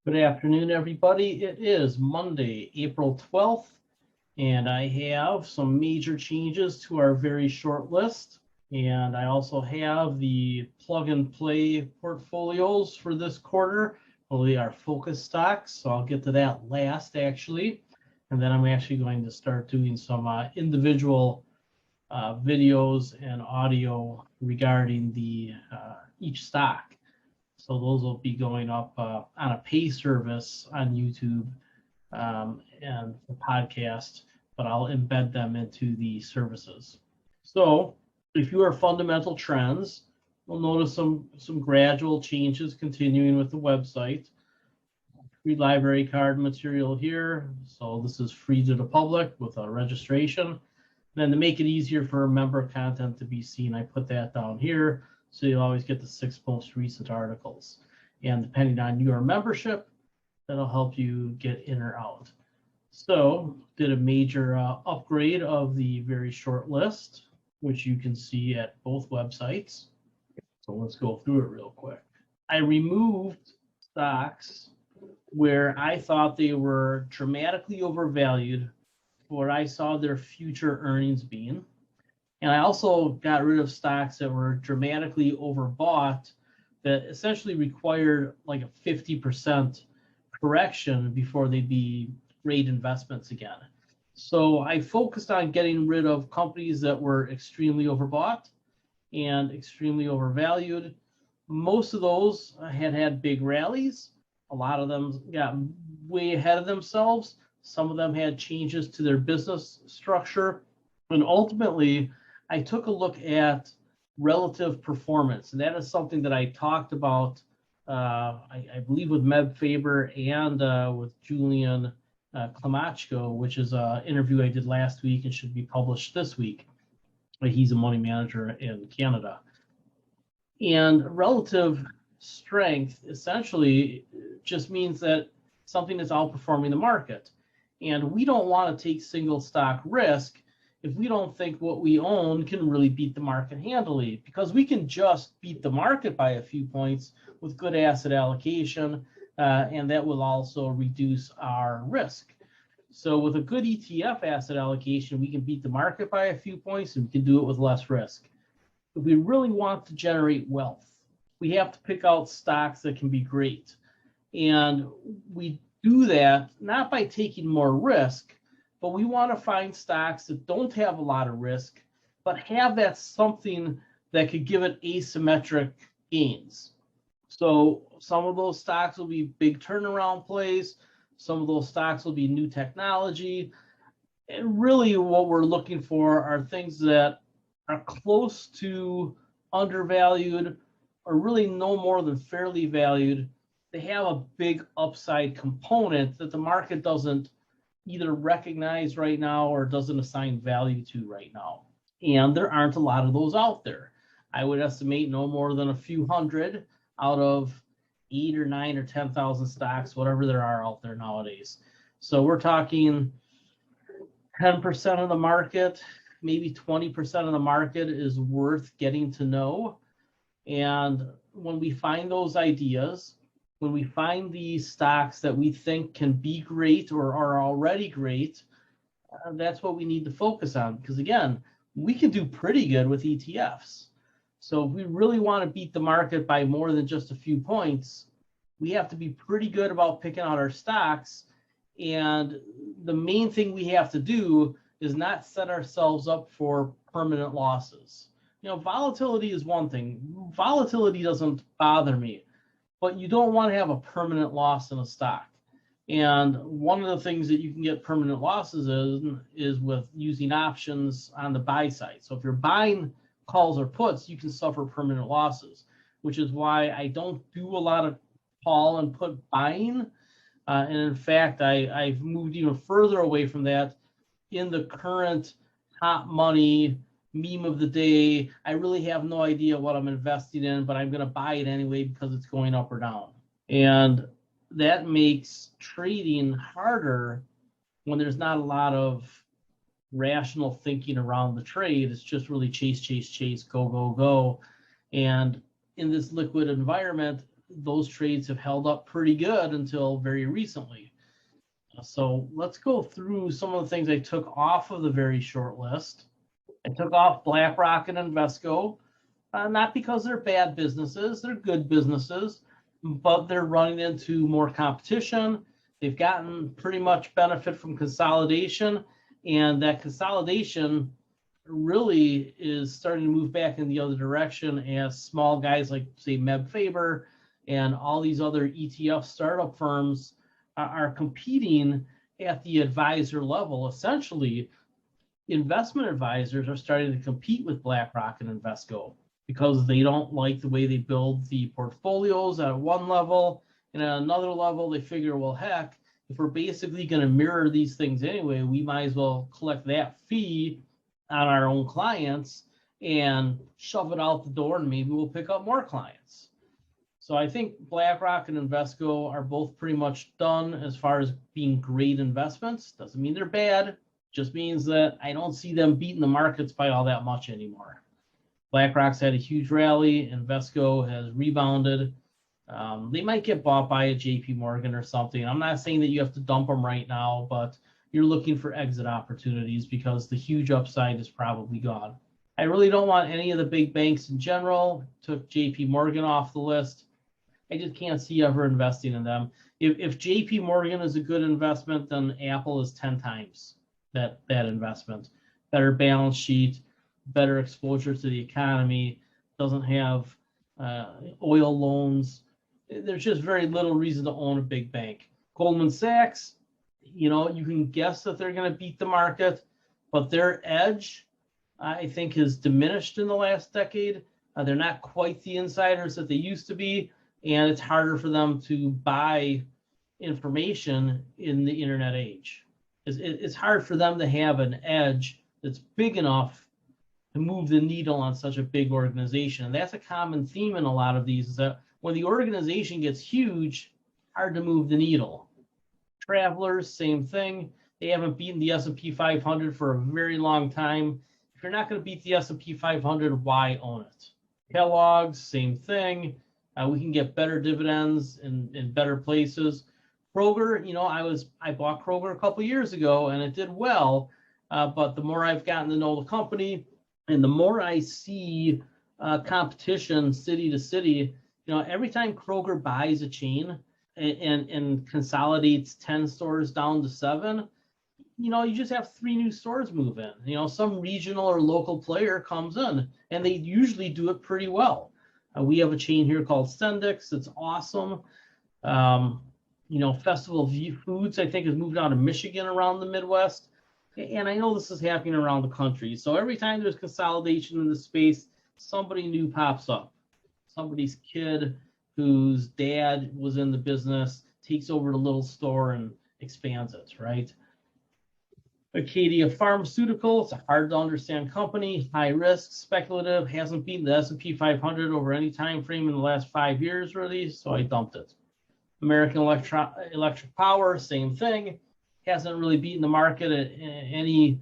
Good afternoon, everybody. It is Monday, April 12th, and I have some major changes to our very short list. And I also have the plug and play portfolios for this quarter. Well, they are focus stocks, so I'll get to that last actually. And then I'm actually going to start doing some individual videos and audio regarding each stock. So those will be going up on a pay service on YouTube and the podcast, but I'll embed them into the services. So if you are fundamental trends, you'll notice some gradual changes continuing with the website. Free library card material here. So this is free to the public with a registration. And then to make it easier for member content to be seen, I put that down here. So you'll always get the 6 most recent articles. And depending on your membership, that'll help you get in or out. So did a major upgrade of the very short list, which you can see at both websites. So let's go through it real quick. I removed stocks where I thought they were dramatically overvalued for what I saw their future earnings being. And I also got rid of stocks that were dramatically overbought that essentially required like a 50% correction before they'd be great investments again. So I focused on getting rid of companies that were extremely overbought and extremely overvalued. Most of those had big rallies. A lot of them got way ahead of themselves. Some of them had changes to their business structure. And ultimately, I took a look at relative performance, and that is something that I talked about, I believe, with Meb Faber and with Julian Klimachko, which is an interview I did last week and should be published this week. He's a money manager in Canada. And relative strength essentially just means that something is outperforming the market. And we don't want to take single stock risk if we don't think what we own can really beat the market handily, because we can just beat the market by a few points with good asset allocation, and that will also reduce our risk. So with a good ETF asset allocation, we can beat the market by a few points, and we can do it with less risk. If we really want to generate wealth, we have to pick out stocks that can be great. And we do that not by taking more risk, but we want to find stocks that don't have a lot of risk, but have that something that could give it asymmetric gains. So some of those stocks will be big turnaround plays. Some of those stocks will be new technology. And really what we're looking for are things that are close to undervalued or really no more than fairly valued. They have a big upside component that the market doesn't either recognize right now or doesn't assign value to right now. And there aren't a lot of those out there. I would estimate no more than a few hundred out of 8 or 9 or 10,000 stocks, whatever there are out there nowadays. So we're talking 10% of the market, maybe 20% of the market is worth getting to know. And when we find those ideas, when we find these stocks that we think can be great or are already great, that's what we need to focus on. Because again, we can do pretty good with ETFs. So if we really want to beat the market by more than just a few points, we have to be pretty good about picking out our stocks. And the main thing we have to do is not set ourselves up for permanent losses. Volatility is one thing. Volatility doesn't bother me, but you don't want to have a permanent loss in a stock. And one of the things that you can get permanent losses is with using options on the buy side. So if you're buying calls or puts, you can suffer permanent losses, which is why I don't do a lot of call and put buying. And in fact, I've moved even further away from that in the current hot money meme of the day. I really have no idea what I'm investing in, but I'm going to buy it anyway because it's going up or down. And that makes trading harder when there's not a lot of rational thinking around the trade. It's just really chase, go. And in this liquid environment, those trades have held up pretty good until very recently. So let's go through some of the things I took off of the very short list. I took off Blackrock and Invesco, not because they're bad businesses, they're good businesses, but they're running into more competition. They've gotten pretty much benefit from consolidation, and that consolidation really is starting to move back in the other direction as small guys like, say, Meb Faber and all these other ETF startup firms are competing at the advisor level. Essentially, investment advisors are starting to compete with BlackRock and Invesco because they don't like the way they build the portfolios at one level, and at another level they figure, well, heck, if we're basically going to mirror these things anyway, we might as well collect that fee on our own clients and shove it out the door, and maybe we'll pick up more clients. So I think BlackRock and Invesco are both pretty much done as far as being great investments. Doesn't mean they're bad, just means that I don't see them beating the markets by all that much anymore. BlackRock's had a huge rally, Invesco has rebounded. They might get bought by a JP Morgan or something. I'm not saying that you have to dump them right now, but you're looking for exit opportunities because the huge upside is probably gone. I really don't want any of the big banks in general. Took JP Morgan off the list. I just can't see ever investing in them. If JP Morgan is a good investment, then Apple is 10 times that investment. Better balance sheet, better exposure to the economy, doesn't have oil loans. There's just very little reason to own a big bank. Goldman Sachs, you can guess that they're going to beat the market, but their edge, I think, has diminished in the last decade. They're not quite the insiders that they used to be, and it's harder for them to buy information in the internet age. It's hard for them to have an edge that's big enough to move the needle on such a big organization. And that's a common theme in a lot of these, is that when the organization gets huge, hard to move the needle. Travelers, same thing. They haven't beaten the S&P 500 for a very long time. If you're not going to beat the S&P 500, why own it? Kellogg's, same thing. We can get better dividends in better places. Kroger, I bought Kroger a couple years ago and it did well, but the more I've gotten to know the company and the more I see competition city to city, every time Kroger buys a chain and consolidates 10 stores down to 7, you just have 3 new stores move in. Some regional or local player comes in, and they usually do it pretty well. We have a chain here called Sendix. It's awesome. Festival of Foods, I think, has moved out of Michigan around the Midwest. And I know this is happening around the country. So every time there's consolidation in the space, somebody new pops up. Somebody's kid whose dad was in the business takes over the little store and expands it, right? Acadia Pharmaceutical, it's a hard to understand company, high risk, speculative, hasn't beaten the S&P 500 over any time frame in the last 5 years, really, so I dumped it. American Electric Power, same thing, hasn't really beaten the market at anything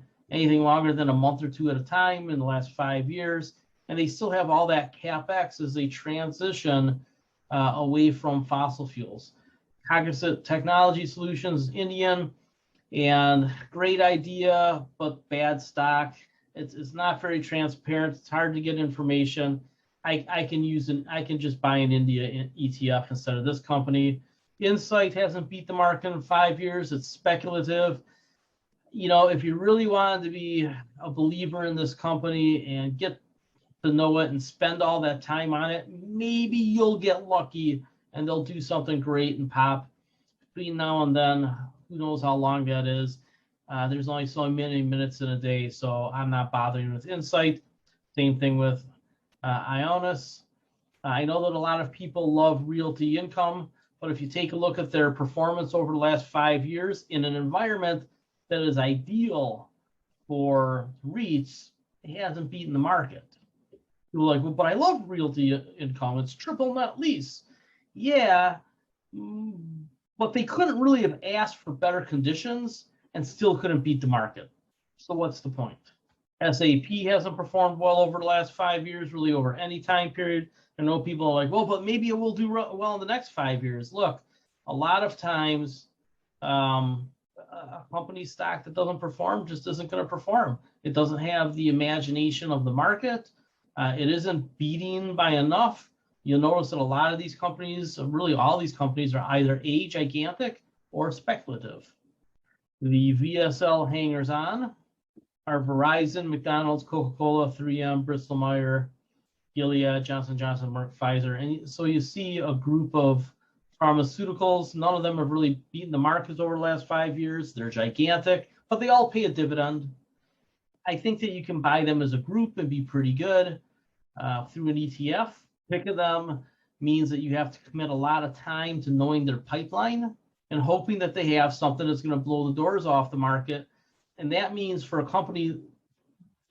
longer than a month or two at a time in the last 5 years, and they still have all that capex as they transition away from fossil fuels. Cognizant Technology Solutions, Indian, and great idea, but bad stock. It's not very transparent. It's hard to get information. I can just buy an India ETF instead of this company. Insight hasn't beat the market in 5 years. It's speculative. If you really wanted to be a believer in this company and get to know it and spend all that time on it, maybe you'll get lucky and they'll do something great and pop. Between now and then, who knows how long that is. There's only so many minutes in a day, so I'm not bothering with Insight. Same thing with Ionis. I know that a lot of people love Realty Income, but if you take a look at their performance over the last 5 years in an environment that is ideal for REITs, it hasn't beaten the market. People are like, well, but I love Realty Income. It's triple net lease. Yeah, but they couldn't really have asked for better conditions and still couldn't beat the market. So what's the point? SAP hasn't performed well over the last 5 years, really over any time period. I know people are like, well, but maybe it will do well in the next 5 years. Look, a lot of times a company stock that doesn't perform just isn't going to perform. It doesn't have the imagination of the market. It isn't beating by enough. You'll notice that a lot of these companies, really all these companies, are either A, gigantic, or speculative. The VSL hangers on are Verizon, McDonald's, Coca-Cola, 3M, Bristol-Myers, Gilead, Johnson & Johnson, Merck, Pfizer. And so you see a group of pharmaceuticals. None of them have really beaten the markets over the last 5 years. They're gigantic, but they all pay a dividend. I think that you can buy them as a group and be pretty good through an ETF. Picking them means that you have to commit a lot of time to knowing their pipeline and hoping that they have something that's going to blow the doors off the market. And that means for a company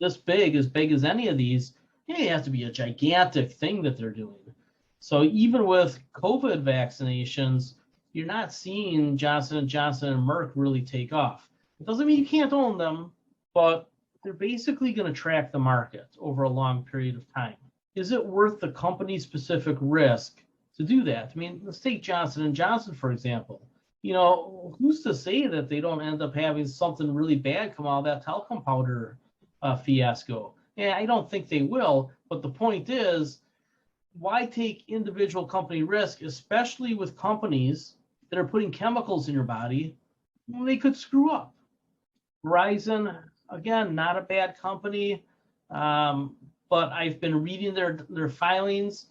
this big as any of these, it has to be a gigantic thing that they're doing. So even with COVID vaccinations, you're not seeing Johnson & Johnson and Merck really take off. It doesn't mean you can't own them, but they're basically going to track the market over a long period of time. Is it worth the company-specific risk to do that? I mean, let's take Johnson & Johnson, for example. You know, who's to say that they don't end up having something really bad come out of that talcum powder fiasco? Yeah, I don't think they will, but the point is, why take individual company risk, especially with companies that are putting chemicals in your body when they could screw up? Verizon, again, not a bad company, but I've been reading their filings.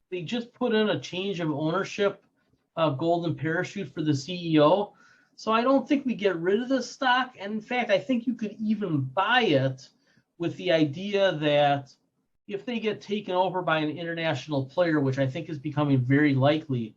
They just put in a change of ownership, golden parachute for the CEO. So I don't think we get rid of this stock. And in fact, I think you could even buy it with the idea that if they get taken over by an international player, which I think is becoming very likely,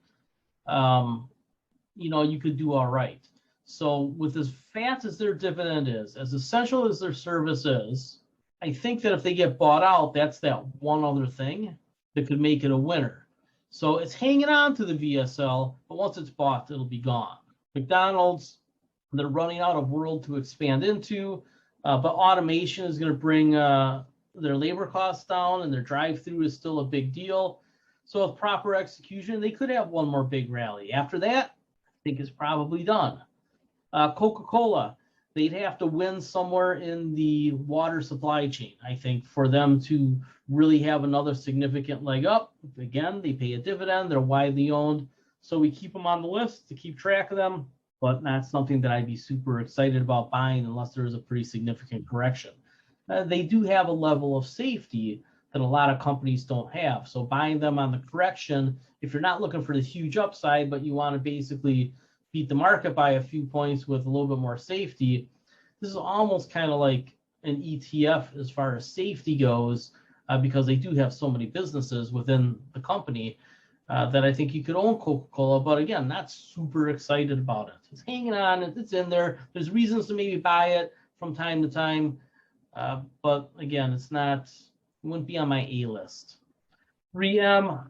you could do all right. So with as fat as their dividend is, as essential as their service is, I think that if they get bought out, that's that one other thing that could make it a winner. So it's hanging on to the VSL, but once it's bought, it'll be gone. McDonald's, they're running out of world to expand into, but automation is going to bring their labor costs down, and their drive-through is still a big deal. So with proper execution, they could have one more big rally. After that, I think it's probably done. Coca-Cola, they'd have to win somewhere in the water supply chain, I think, for them to really have another significant leg up. Again, they pay a dividend. They're widely owned. So we keep them on the list to keep track of them, but not something that I'd be super excited about buying unless there is a pretty significant correction. They do have a level of safety that a lot of companies don't have. So buying them on the correction, if you're not looking for the huge upside, but you want to basically beat the market by a few points with a little bit more safety, this is almost kind of like an ETF as far as safety goes, because they do have so many businesses within the company that I think you could own Coca-Cola. But again, not super excited about it. It's hanging on, it's in there. There's reasons to maybe buy it from time to time. But again, it wouldn't be on my A list. 3M,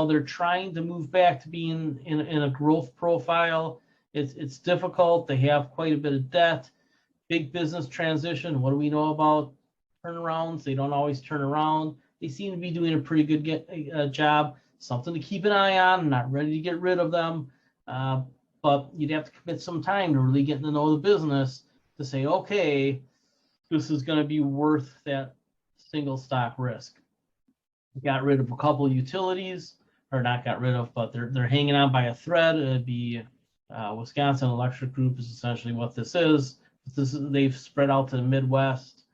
they're trying to move back to being in a growth profile. It's difficult. They have quite a bit of debt. Big business transition. What do we know about turnarounds? They don't always turn around. They seem to be doing a pretty good job. Something to keep an eye on. I'm not ready to get rid of them. But you'd have to commit some time to really get to know the business to say, okay, this is going to be worth that single stock risk. Got rid of a couple of utilities, or not got rid of, but they're hanging on by a thread. It'd be Wisconsin Electric Group is essentially what this is. They've spread out to the Midwest,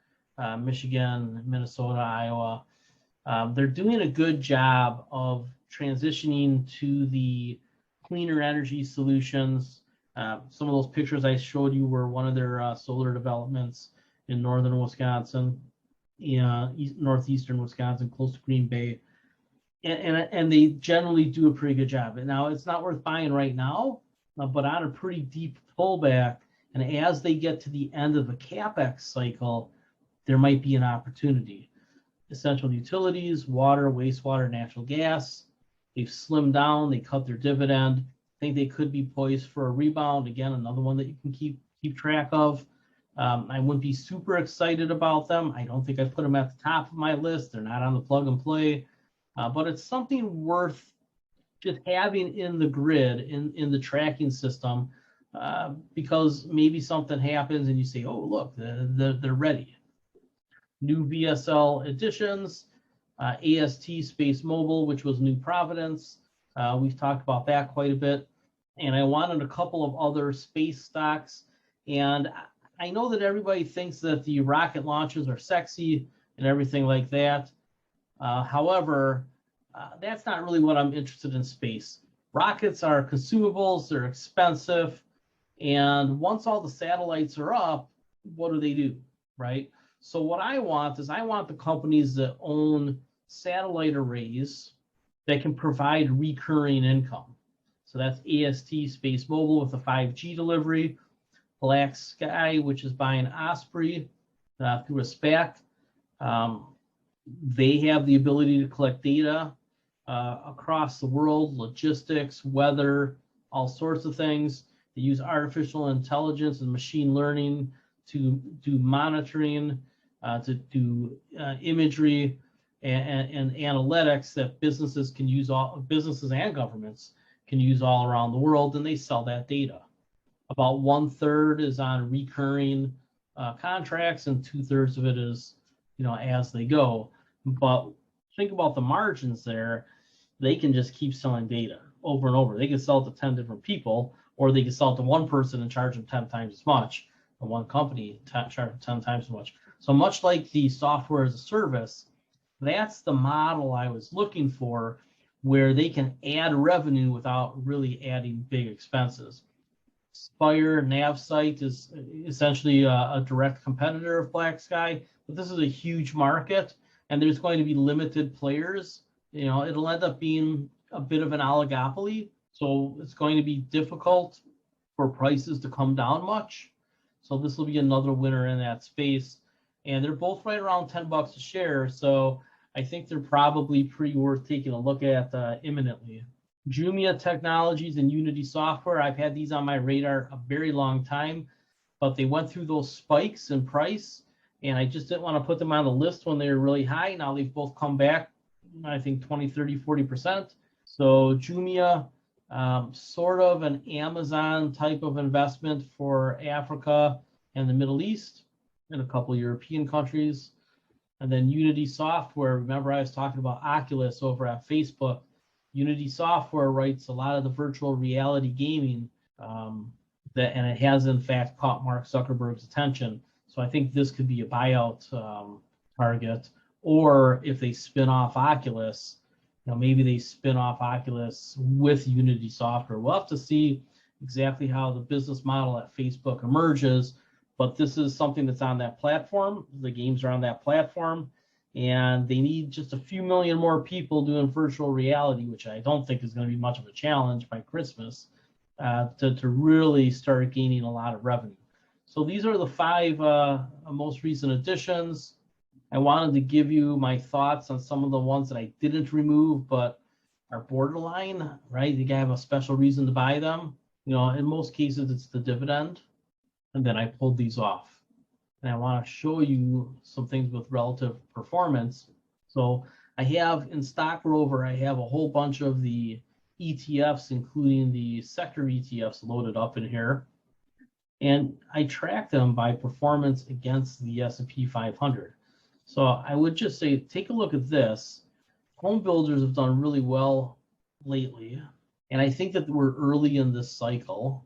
Michigan, Minnesota, Iowa. They're doing a good job of transitioning to the cleaner energy solutions. Some of those pictures I showed you were one of their solar developments in northern Wisconsin, northeastern Wisconsin, close to Green Bay. And they generally do a pretty good job. And now it's not worth buying right now, but on a pretty deep pullback, and as they get to the end of the CapEx cycle, there might be an opportunity. Essential utilities, water, wastewater, natural gas, they've slimmed down, they cut their dividend. I think they could be poised for a rebound. Again, another one that you can keep track of. I wouldn't be super excited about them. I don't think I put them at the top of my list. They're not on the plug and play. but it's something worth just having in the grid, in the tracking system, because maybe something happens and you say, oh, look, they're ready. New VSL additions, AST Space Mobile, which was New Providence. We've talked about that quite a bit. And I wanted a couple of other space stocks. And I know that everybody thinks that the rocket launches are sexy and everything like that. However, that's not really what I'm interested in space. Rockets are consumables, they're expensive. And once all the satellites are up, what do, right? So what I want is I want the companies that own satellite arrays that can provide recurring income. So that's AST Space Mobile with a 5G delivery, Black Sky, which is buying Osprey through a SPAC. They have the ability to collect data across the world, logistics, weather, all sorts of things. They use artificial intelligence and machine learning to do monitoring, to do imagery and analytics that businesses can use, businesses and governments can use all around the world, and they sell that data. About 1/3 is on recurring contracts, and 2/3 of it is, as they go. But think about the margins there. They can just keep selling data over and over. They can sell it to 10 different people, or they can sell it to one person and charge them 10 times as much, or one company charge them 10 times as much. So much like the software as a service, that's the model I was looking for, where they can add revenue without really adding big expenses. Spire NavSite is essentially a direct competitor of Black Sky, but this is a huge market, and there's going to be limited players. It'll end up being a bit of an oligopoly, so it's going to be difficult for prices to come down much. So this will be another winner in that space, and they're both right around $10 a share. So I think they're probably pretty worth taking a look at imminently. Jumia Technologies and Unity Software, I've had these on my radar a very long time, but they went through those spikes in price, and I just didn't want to put them on the list when they were really high. Now they've both come back, I think 20, 30, 40%. So Jumia, sort of an Amazon type of investment for Africa and the Middle East and a couple of European countries. And then Unity Software, remember I was talking about Oculus over at Facebook. Unity Software writes a lot of the virtual reality gaming, and it has in fact caught Mark Zuckerberg's attention. So I think this could be a buyout target. Or if they spin off Oculus, maybe they spin off Oculus with Unity Software. We'll have to see exactly how the business model at Facebook emerges, but this is something that's on that platform. The games are on that platform, and they need just a few million more people doing virtual reality, which I don't think is going to be much of a challenge by Christmas, to really start gaining a lot of revenue. So these are the 5 most recent additions. I wanted to give you my thoughts on some of the ones that I didn't remove, but are borderline, right? You gotta have a special reason to buy them. In most cases, it's the dividend. And then I pulled these off. And I want to show you some things with relative performance. So I have in Stock Rover, I have a whole bunch of the ETFs, including the sector ETFs loaded up in here. And I track them by performance against the S&P 500. So I would just say, take a look at this. Home builders have done really well lately. And I think that we're early in this cycle,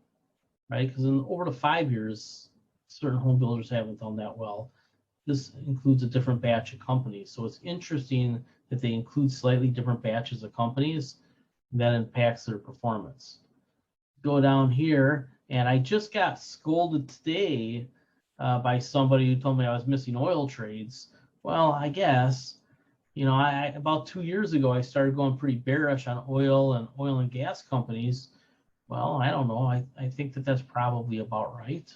right? Because over the 5 years, certain home builders haven't done that well. This includes a different batch of companies. So it's interesting that they include slightly different batches of companies. That impacts their performance. Go down here, and I just got scolded today by somebody who told me I was missing oil trades. Well, I guess, about 2 years ago, I started going pretty bearish on oil and gas companies. Well, I don't know. I think that that's probably about right.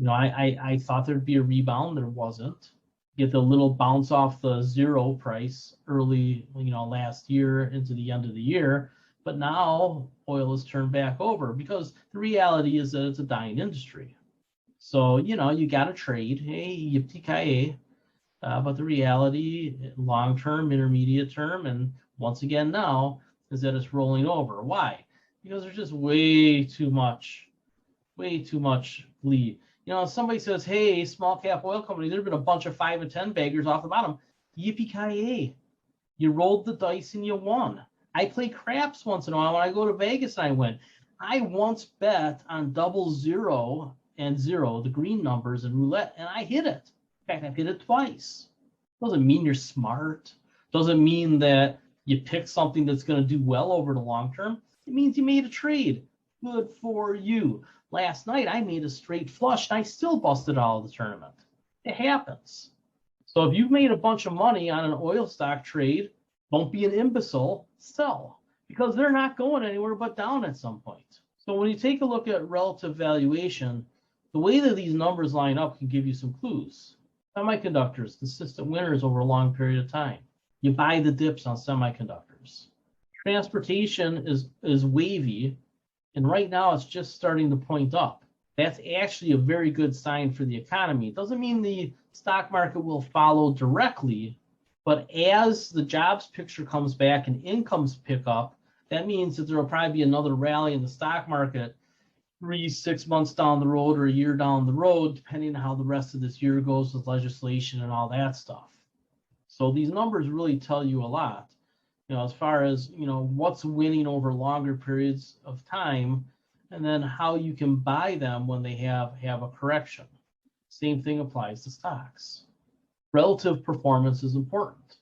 I thought there'd be a rebound. There wasn't. Get the little bounce off the zero price early, last year into the end of the year. But now oil has turned back over because the reality is that it's a dying industry. So, you got to trade. Hey, yippee-ki-yay. But the reality, long-term, intermediate term, and once again now is that it's rolling over. Why? Because there's just way too much bleed. You know, if somebody says, hey, small cap oil company, there's been a bunch of 5 and 10 baggers off the bottom. Yippee-ki-yay. You rolled the dice and you won. I play craps once in a while. When I go to Vegas and I win, I once bet on 00 and 0, the green numbers in roulette, and I hit it. In fact, I've hit it twice. Doesn't mean you're smart. Doesn't mean that you pick something that's going to do well over the long term. It means you made a trade. Good for you. Last night, I made a straight flush, and I still busted out of the tournament. It happens. So if you've made a bunch of money on an oil stock trade, don't be an imbecile, sell, because they're not going anywhere but down at some point. So when you take a look at relative valuation, the way that these numbers line up can give you some clues. Semiconductors, consistent winners over a long period of time. You buy the dips on semiconductors. Transportation is wavy, and right now it's just starting to point up. That's actually a very good sign for the economy. It doesn't mean the stock market will follow directly, but as the jobs picture comes back and incomes pick up, that means that there will probably be another rally in the stock market 3-6 months down the road or a year down the road, depending on how the rest of this year goes with legislation and all that stuff. So these numbers really tell you a lot, you know, as far as, you know, what's winning over longer periods of time, and then how you can buy them when they have a correction. Same thing applies to stocks. Relative performance is important.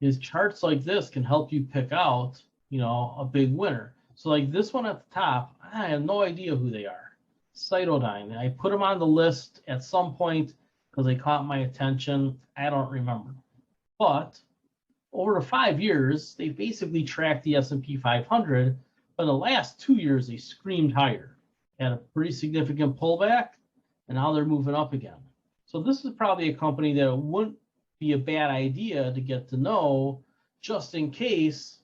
Is charts like this can help you pick out, you know, a big winner. So like this one at the top, I have no idea who they are. Cytodyne. I put them on the list at some point because they caught my attention. I don't remember. But over the 5 years, they basically tracked the S&P 500. But in the last 2 years, they screamed higher. Had a pretty significant pullback, and now they're moving up again. So this is probably a company that wouldn't be a bad idea to get to know just in case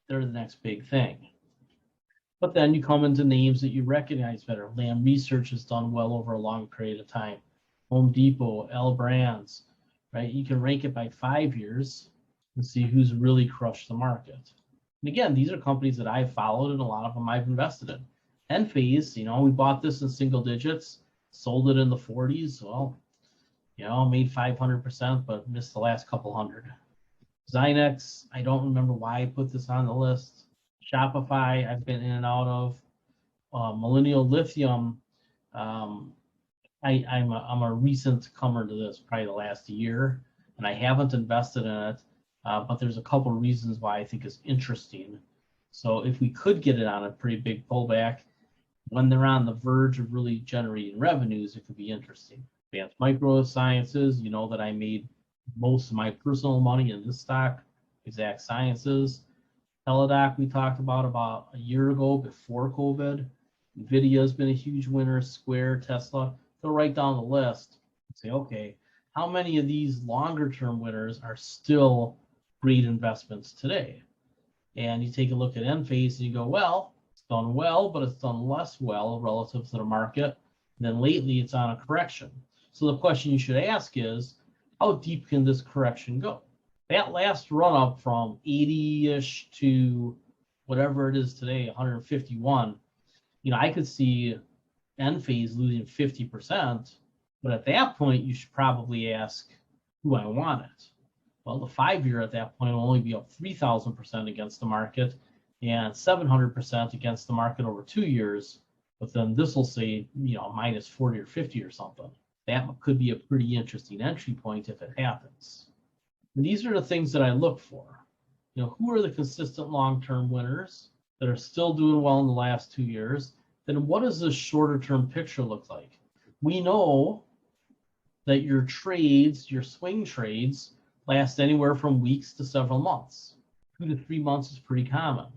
they're the next big thing. But then you come into names that you recognize better. Lam Research has done well over a long period of time. Home Depot, L Brands, right? You can rank it by 5 years and see who's really crushed the market. And again, these are companies that I've followed, and a lot of them I've invested in. Enphase, you know, we bought this in single digits, sold it in the 40s. Well, you know, made 500%, but missed the last couple hundred. Zynex, I don't remember why I put this on the list. Shopify, I've been in and out of. Millennial Lithium, I'm a recent comer to this, probably the last year, and I haven't invested in it. But there's a couple of reasons why I think it's interesting. So if we could get it on a pretty big pullback, when they're on the verge of really generating revenues, it could be interesting. Advanced Microsciences, you know that I made most of my personal money in this stock. Exact Sciences. Teladoc we talked about a year ago before COVID. NVIDIA has been a huge winner. Square, Tesla. Go right down the list and say, okay, how many of these longer term winners are still great investments today? And you take a look at Enphase and you go, well, it's done well, but it's done less well relative to the market. And then lately it's on a correction. So the question you should ask is, how deep can this correction go? That last run up from 80-ish to whatever it is today, 151, you know, I could see Enphase losing 50%, but at that point, you should probably ask who I want it. Well, the 5-year at that point will only be up 3,000% against the market and 700% against the market over 2 years. But then this will say, you know, minus 40 or 50 or something. That could be a pretty interesting entry point if it happens. And these are the things that I look for. You know, who are the consistent long-term winners that are still doing well in the last 2 years? Then what does the shorter-term picture look like? We know that your trades, your swing trades, last anywhere from weeks to several months. 2 to 3 months is pretty common,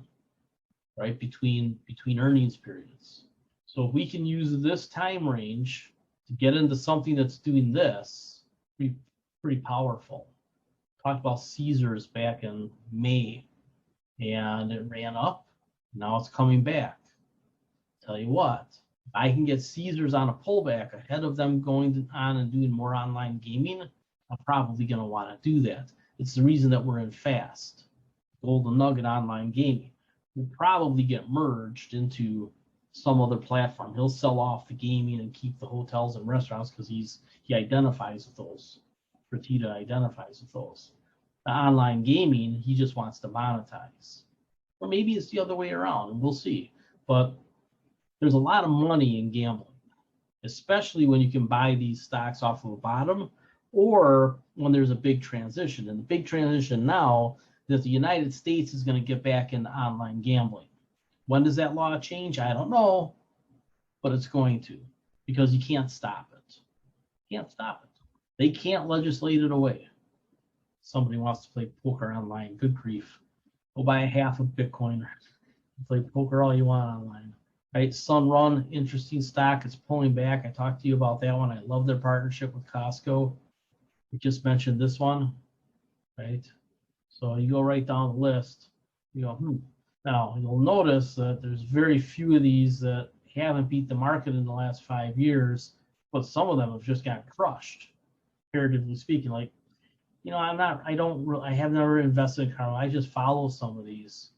right, between earnings periods. So if we can use this time range to get into something that's doing this, pretty powerful. Talked about Caesars back in May, and it ran up. Now it's coming back. Tell you what, if I can get Caesars on a pullback ahead of them going on and doing more online gaming, I'm probably going to want to do that. It's the reason that we're in fast. Golden Nugget Online Gaming, will probably get merged into some other platform. He'll sell off the gaming and keep the hotels and restaurants because he identifies with those. Fertitta identifies with those. The online gaming, he just wants to monetize. Or maybe it's the other way around, and we'll see. But there's a lot of money in gambling, especially when you can buy these stocks off of the bottom or when there's a big transition. And the big transition now is that the United States is going to get back into online gambling. When does that law change? I don't know, but it's going to, because you can't stop it. You can't stop it. They can't legislate it away. Somebody wants to play poker online. Good grief. Go buy a half of Bitcoin. Play poker all you want online. Right? Sunrun, interesting stock. It's pulling back. I talked to you about that one. I love their partnership with Costco. We just mentioned this one, right? So you go right down the list. You go, Now, you'll notice that there's very few of these that haven't beat the market in the last 5 years, but some of them have just got crushed, comparatively speaking. Like, I have never invested in Carl. I just follow some of these.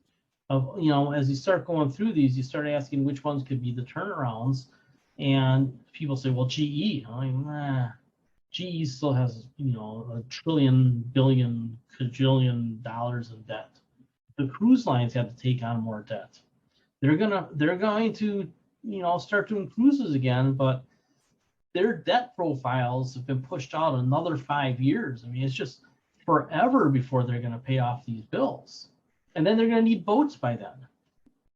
As you start going through these, you start asking which ones could be the turnarounds, and people say, well, GE. I'm like, GE still has, a trillion, billion, cajillion dollars in debt. The cruise lines have to take on more debt. They're going to, start doing cruises again, but their debt profiles have been pushed out another 5 years. I mean, it's just forever before they're going to pay off these bills. And then they're going to need boats by then.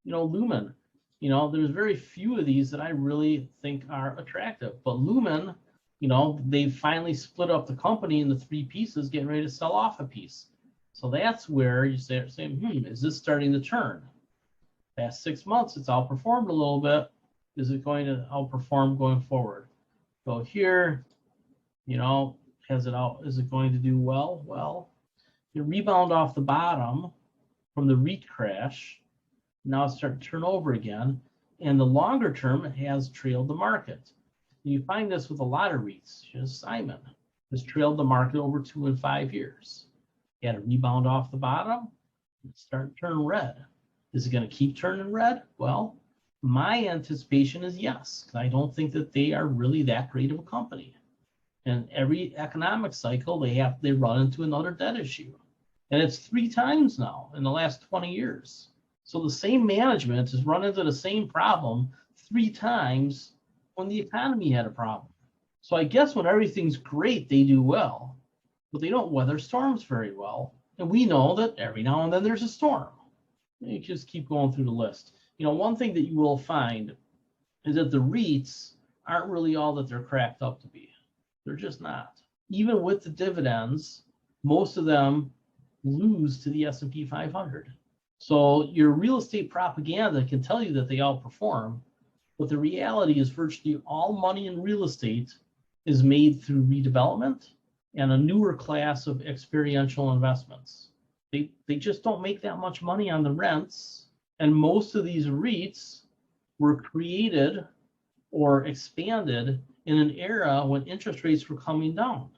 Lumen, there's very few of these that I really think are attractive. But Lumen, they've finally split up the company into 3 pieces, getting ready to sell off a piece. So that's where you start saying, is this starting to turn? Past 6 months, it's outperformed a little bit. Is it going to outperform going forward? So here, is it going to do well? Well, it rebound off the bottom from the REIT crash. Now it's starting to turn over again. And the longer term, it has trailed the market. And you find this with a lot of REITs. Simon has trailed the market over 2 and 5 years. You had a rebound off the bottom, and start to turn red. Is it going to keep turning red? Well, my anticipation is yes, because I don't think that they are really that great of a company. And every economic cycle, they run into another debt issue. And it's 3 times now in the last 20 years. So the same management has run into the same problem 3 times when the economy had a problem. So I guess when everything's great, they do well, but they don't weather storms very well. And we know that every now and then there's a storm. You just keep going through the list. One thing that you will find is that the REITs aren't really all that they're cracked up to be. They're just not. Even with the dividends, most of them lose to the S&P 500. So your real estate propaganda can tell you that they outperform, but the reality is virtually all money in real estate is made through redevelopment and a newer class of experiential investments. They just don't make that much money on the rents. And most of these REITs were created or expanded in an era when interest rates were coming down.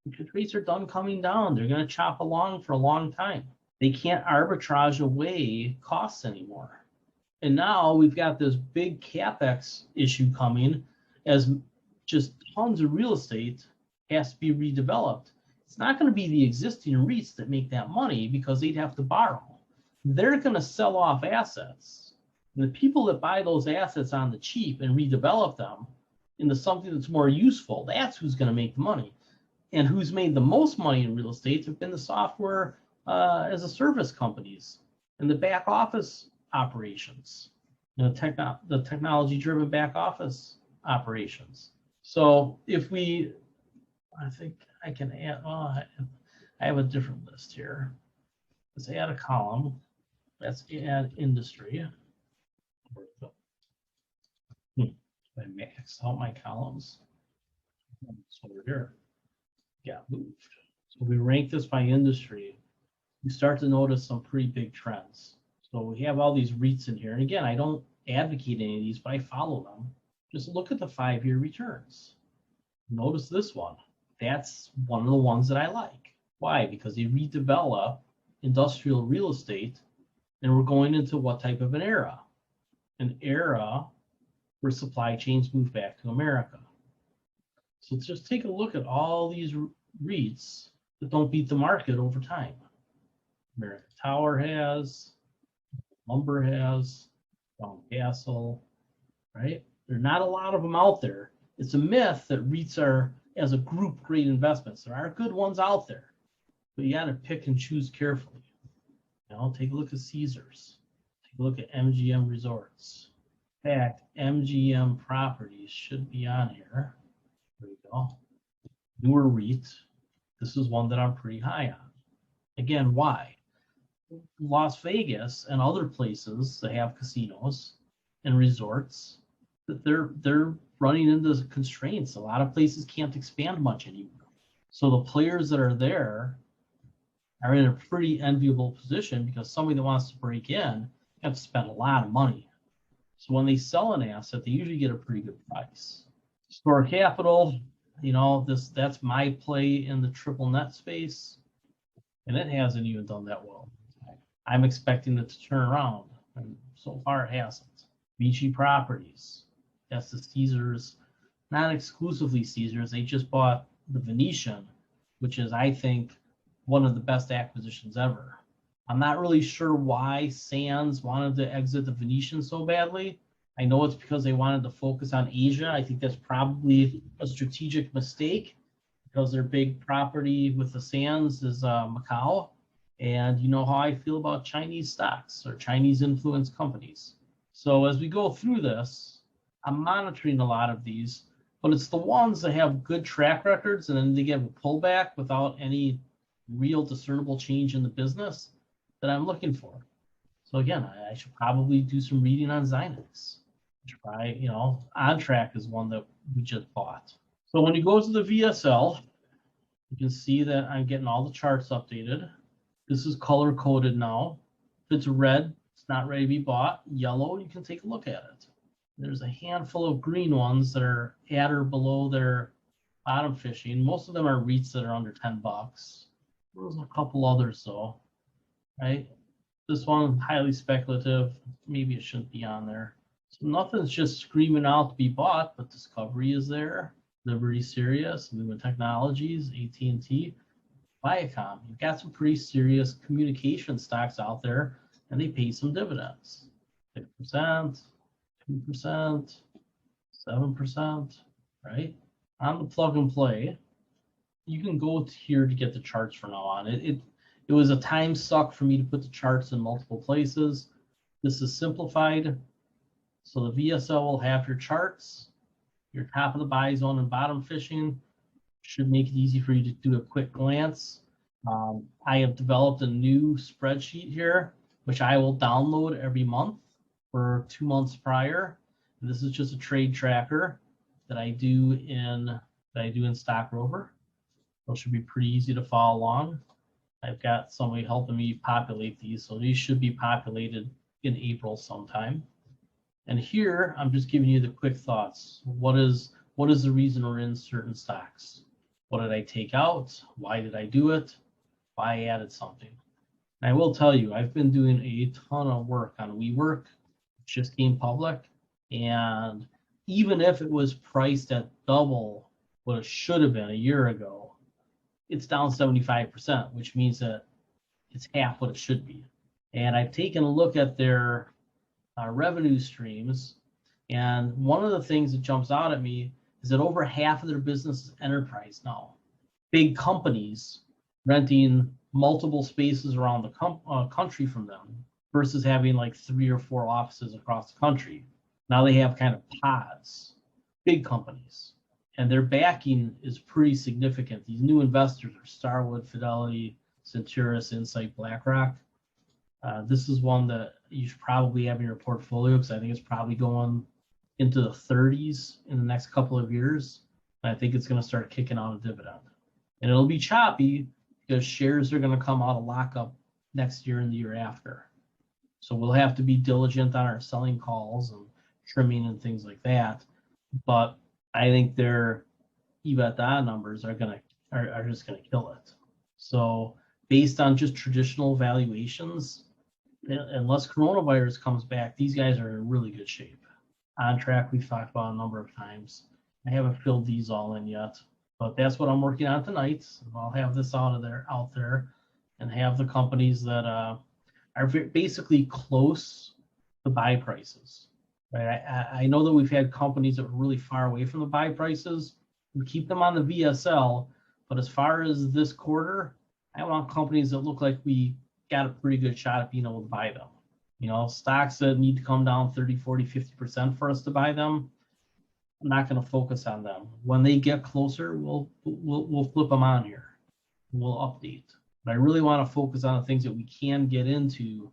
Interest rates are done coming down. They're going to chop along for a long time. They can't arbitrage away costs anymore. And now we've got this big CapEx issue coming as just tons of real estate has to be redeveloped. It's not going to be the existing REITs that make that money because they'd have to borrow. They're going to sell off assets. And the people that buy those assets on the cheap and redevelop them into something that's more useful, that's who's going to make the money. And who's made the most money in real estate have been the software as a service companies and the back office operations, the technology-driven back office operations. So I think I can add, I have a different list here. Let's add a column. Let's add industry. I maxed out my columns. It's over here. Got moved. So we rank this by industry. You start to notice some pretty big trends. So we have all these REITs in here. And again, I don't advocate any of these, but I follow them. Just look at the 5-year returns. Notice this one. That's one of the ones that I like. Why? Because they redevelop industrial real estate, and we're going into what type of an era? An era where supply chains move back to America. So just take a look at all these REITs that don't beat the market over time. American Tower has, Lumber has, Crown Castle, right? There are not a lot of them out there. It's a myth that REITs are, as a group, great investments. There are good ones out there, but you got to pick and choose carefully. Take a look at Caesars. Take a look at MGM Resorts. In fact, MGM Properties should be on here. There we go. Newer REIT. This is one that I'm pretty high on. Again, why? Las Vegas and other places that have casinos and resorts, that they're running into constraints. A lot of places can't expand much anymore. So the players that are there are in a pretty enviable position, because somebody that wants to break in have to spend a lot of money. So when they sell an asset, they usually get a pretty good price. Store Capital, that's my play in the triple net space, and it hasn't even done that well. I'm expecting it to turn around, and so far it hasn't. Vici Properties, that's the Caesars, not exclusively Caesars. They just bought the Venetian, which is, I think, one of the best acquisitions ever. I'm not really sure why Sands wanted to exit the Venetian so badly. I know it's because they wanted to focus on Asia. I think that's probably a strategic mistake, because their big property with the Sands is Macau. And you know how I feel about Chinese stocks or Chinese influenced companies. So as we go through this, I'm monitoring a lot of these, but it's the ones that have good track records and then they get a pullback without any real discernible change in the business that I'm looking for. So again, I should probably do some reading on Xinex. Try, On Track is one that we just bought. So when you go to the VSL, you can see that I'm getting all the charts updated. This is color coded now. If it's red, it's not ready to be bought. Yellow, you can take a look at it. There's a handful of green ones that are at or below their bottom fishing. Most of them are REITs that are under 10 bucks. There's a couple others though, right? This one, highly speculative. Maybe it shouldn't be on there. So nothing's just screaming out to be bought, but Discovery is there. Liberty Sirius, Lumen Technologies, AT&T, Viacom. You've got some pretty serious communication stocks out there, and they pay some dividends. 6%, 2%, 7%, right? On the plug and play, you can go here to get the charts from now on. It was a time suck for me to put the charts in multiple places. This is simplified. So the VSL will have your charts, your top of the buy zone and bottom fishing. Should make it easy for you to do a quick glance. I have developed a new spreadsheet here, which I will download every month for 2 months prior. And this is just a trade tracker that I do in Stock Rover. So it should be pretty easy to follow along. I've got somebody helping me populate these, so these should be populated in April sometime. And here I'm just giving you the quick thoughts. What is the reason we're in certain stocks? What did I take out? Why did I do it? Why I added something? And I will tell you, I've been doing a ton of work on WeWork. It just came public, and even if it was priced at double what it should have been a year ago, it's down 75%, which means that it's half what it should be. And I've taken a look at their revenue streams, and one of the things that jumps out at me is that over half of their business is enterprise now. Big companies renting multiple spaces around the country from them versus having like 3 or 4 offices across the country. Now they have kind of pods, big companies, and their backing is pretty significant. These new investors are Starwood, Fidelity, Centurus, Insight, Blackrock. This is one that you should probably have in your portfolio, because I think it's probably going into the 30s in the next couple of years. And I think it's going to start kicking out a dividend. And it'll be choppy because shares are going to come out of lockup next year and the year after. So we'll have to be diligent on our selling calls and trimming and things like that. But I think their EBITDA numbers are just going to kill it. So based on just traditional valuations, unless coronavirus comes back, these guys are in really good shape. On track, we've talked about a number of times. I haven't filled these all in yet, but that's what I'm working on tonight. I'll have this out there, and have the companies that are basically close to buy prices. Right? I know that we've had companies that were really far away from the buy prices. We keep them on the VSL, but as far as this quarter, I want companies that look like we got a pretty good shot at being able to buy them. You know, stocks that need to come down 30, 40, 50% for us to buy them, I'm not going to focus on them. When they get closer, we'll flip them on here. We'll update. But I really want to focus on the things that we can get into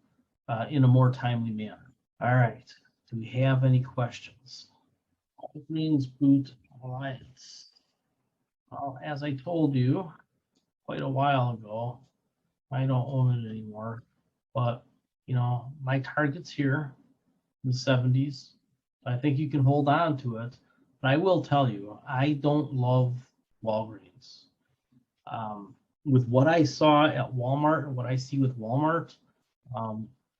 in a more timely manner. All right. Do we have any questions? Greens Boot Alliance. Well, as I told you quite a while ago, I don't own it anymore, but you know, my target's here in the 70s. I think you can hold on to it, but I will tell you, I don't love Walgreens. With what I saw at Walmart and what I see with Walmart,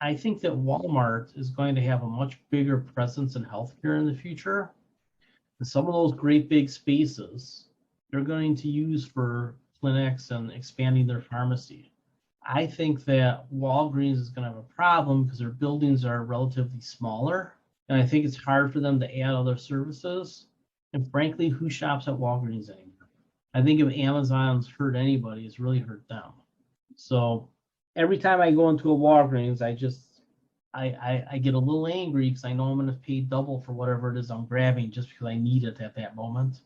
I think that Walmart is going to have a much bigger presence in healthcare in the future. And some of those great big spaces they're going to use for clinics and expanding their pharmacy. I think that Walgreens is going to have a problem because their buildings are relatively smaller. And I think it's hard for them to add other services. And frankly, who shops at Walgreens anymore? I think if Amazon's hurt anybody, it's really hurt them. So every time I go into a Walgreens, I get a little angry because I know I'm going to pay double for whatever it is I'm grabbing just because I need it at that moment.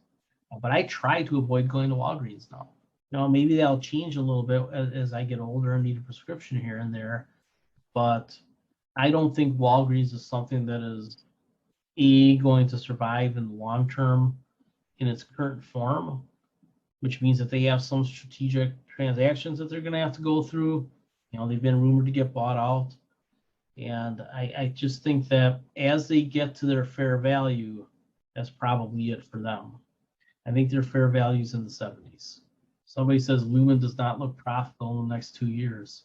But I try to avoid going to Walgreens now. You know, maybe that'll change a little bit as I get older and need a prescription here and there. But I don't think Walgreens is something that is going to survive in the long term in its current form, which means that they have some strategic transactions that they're going to have to go through. You know, they've been rumored to get bought out. And I just think that as they get to their fair value, that's probably it for them. I think their fair value is in the 70s. Somebody says Lumen does not look profitable in the next few years.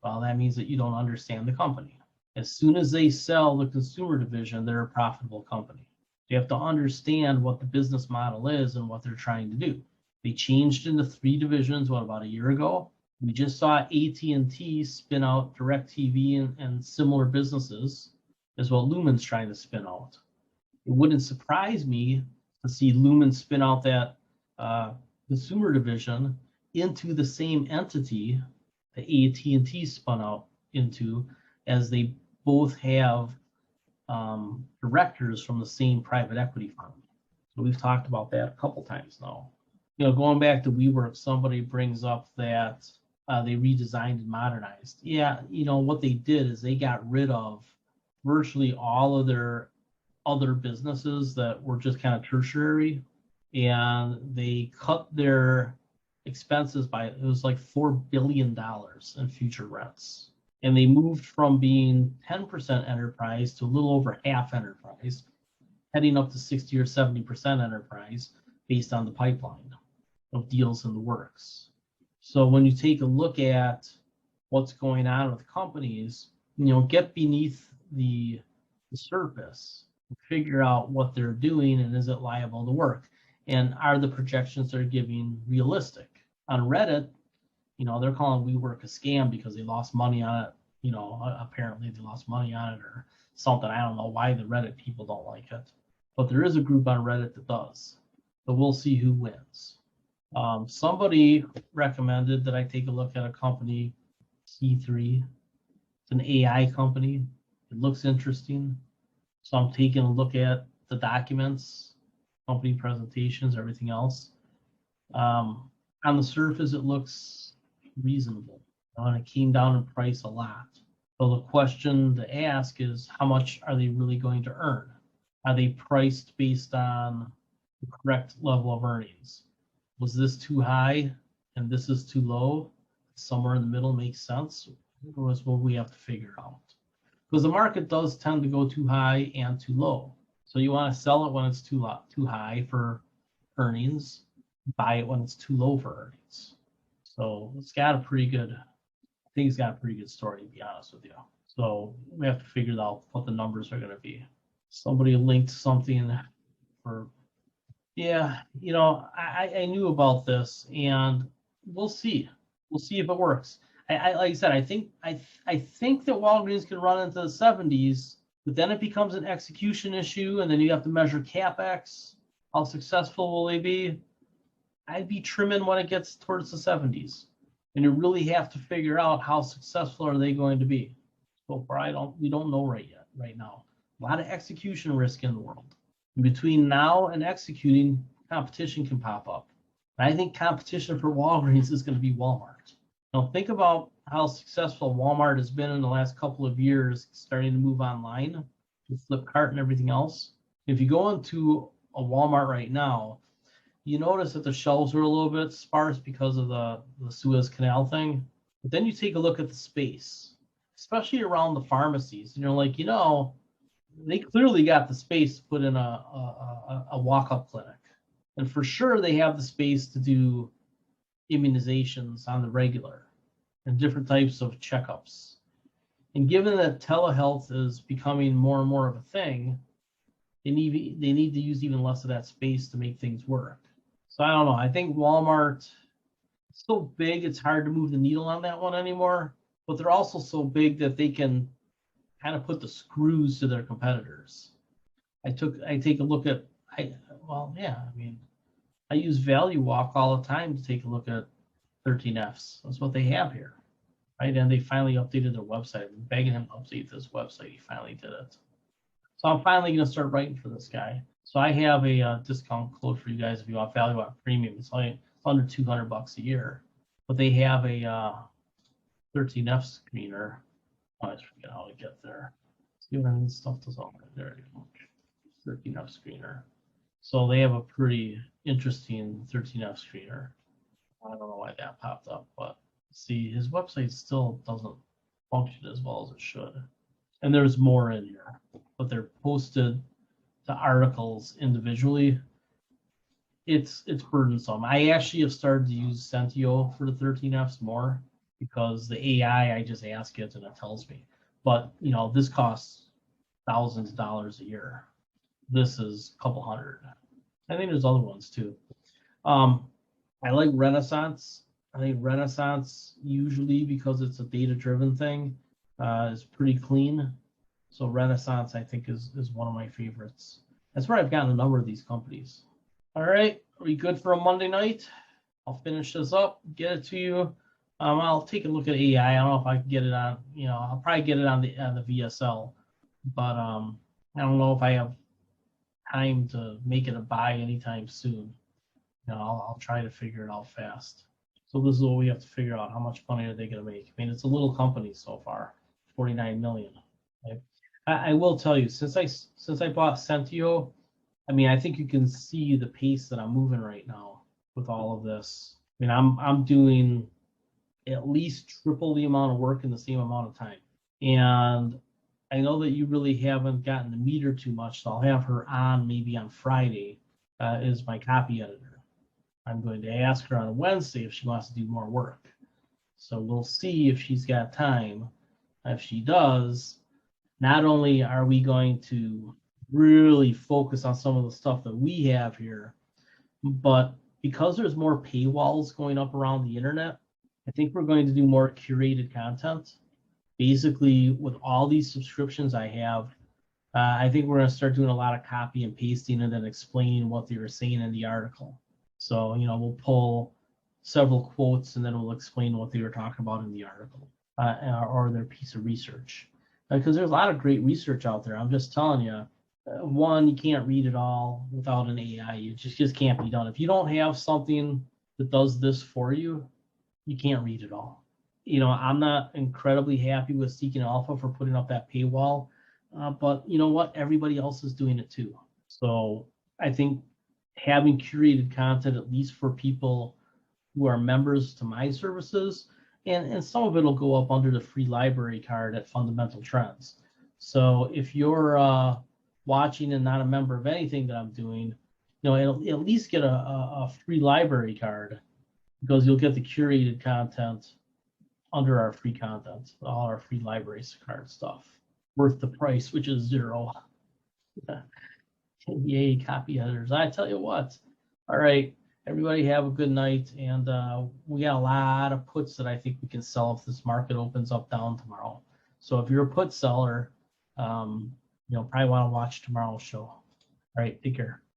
Well, that means that you don't understand the company. As soon as they sell the consumer division, they're a profitable company. You have to understand what the business model is and what they're trying to do. They changed into 3 divisions, about a year ago? We just saw AT&T spin out DirecTV and similar businesses as what Lumen's trying to spin out. It wouldn't surprise me to see Lumen spin out that consumer division into the same entity that AT&T spun out into, as they both have directors from the same private equity firm. So we've talked about that a couple times now. You know, going back to WeWork, somebody brings up that they redesigned and modernized. Yeah, you know, what they did is they got rid of virtually all of their other businesses that were just kind of tertiary, and they cut their expenses by, it was like $4 billion in future rents. And they moved from being 10% enterprise to a little over half enterprise, heading up to 60 or 70% enterprise based on the pipeline of deals in the works. So when you take a look at what's going on with companies, you know, get beneath the surface, figure out what they're doing, and is it liable to work? And are the projections they're giving realistic? On Reddit, you know, they're calling WeWork a scam because they lost money on it. You know, apparently they lost money on it or something. I don't know why the Reddit people don't like it. But there is a group on Reddit that does. So we'll see who wins. Somebody recommended that I take a look at a company, C3. It's an AI company. It looks interesting. So I'm taking a look at the documents, company presentations, everything else. On the surface, it looks reasonable. And it came down in price a lot. So the question to ask is, how much are they really going to earn? Are they priced based on the correct level of earnings? Was this too high and this is too low? Somewhere in the middle makes sense. Or is what we have to figure out. Because the market does tend to go too high and too low. So you want to sell it when it's too high for earnings, buy it when it's too low for earnings. So it's got a pretty good, I think it's got a pretty good story, to be honest with you. So we have to figure out what the numbers are going to be. Somebody linked something for, yeah, I knew about this, and we'll see. We'll see if it works. Like I said, I think that Walgreens can run into the 70s, but then it becomes an execution issue, and then you have to measure CapEx. How successful will they be? I'd be trimming when it gets towards the 70s, and you really have to figure out how successful are they going to be. So far, we don't know right now. A lot of execution risk in the world. And between now and executing, competition can pop up. And I think competition for Walgreens is going to be Walmart. Now think about how successful Walmart has been in the last couple of years, starting to move online with Flipkart and everything else. If you go into a Walmart right now, you notice that the shelves are a little bit sparse because of the Suez Canal thing. But then you take a look at the space, especially around the pharmacies, and you're like, they clearly got the space to put in a walk-up clinic. And for sure, they have the space to do immunizations on the regular and different types of checkups. And given that telehealth is becoming more and more of a thing, they need to use even less of that space to make things work. So I don't know. I think Walmart is so big, it's hard to move the needle on that one anymore. But they're also so big that they can kind of put the screws to their competitors. I take a look at, I use Value Walk all the time to take a look at 13Fs. That's what they have here, right? And they finally updated their website. I'm begging him to update this website. He finally did it. So I'm finally going to start writing for this guy. So I have a discount code for you guys if you want Value Walk Premium. It's only under $200 a year, but they have a 13F screener. I just forget how to get there. See what I mean? Stuff does all right. There you go. 13F screener. So they have a pretty interesting 13F screener. I don't know why that popped up, but see, his website still doesn't function as well as it should. And there's more in here, but they're posted to articles individually. It's burdensome. I actually have started to use Sentio for the 13Fs more because the AI, I just ask it and it tells me. But this costs thousands of dollars a year. This is a couple hundred. I think there's other ones too. I like Renaissance. I think Renaissance, usually because it's a data-driven thing, is pretty clean. So Renaissance, I think, is one of my favorites. That's where I've gotten a number of these companies. All right, are we good for a Monday night? I'll finish this up, get it to you. I'll take a look at AI. I don't know if I can get it on, I'll probably get it on the VSL, but I don't know if I have time to make it a buy anytime soon. I'll try to figure it out fast. So this is what we have to figure out. How much money are they going to make? I mean, it's a little company so far, 49 million. Okay? I will tell you, since I bought Sentio, I mean, I think you can see the pace that I'm moving right now with all of this. I mean, I'm doing at least triple the amount of work in the same amount of time. And I know that you really haven't gotten the meter too much, so I'll have her on maybe on Friday as my copy editor. I'm going to ask her on Wednesday if she wants to do more work. So we'll see if she's got time. If she does, not only are we going to really focus on some of the stuff that we have here, but because there's more paywalls going up around the internet, I think we're going to do more curated content. Basically, with all these subscriptions I have, I think we're going to start doing a lot of copy and pasting and then explaining what they were saying in the article. So, we'll pull several quotes and then we'll explain what they were talking about in the article or their piece of research. Because there's a lot of great research out there. I'm just telling you, one, you can't read it all without an AI. It just can't be done. If you don't have something that does this for you, you can't read it all. I'm not incredibly happy with Seeking Alpha for putting up that paywall, but you know what? Everybody else is doing it too. So I think having curated content, at least for people who are members to my services, and some of it will go up under the free library card at Fundamental Trends. So if you're watching and not a member of anything that I'm doing, it'll at least get a free library card because you'll get the curated content under our free content, all our free libraries card stuff, worth the price, which is 0. Yay, copy editors. I tell you what. All right, everybody have a good night. And we got a lot of puts that I think we can sell if this market opens up down tomorrow. So if you're a put seller, probably want to watch tomorrow's show. All right, take care.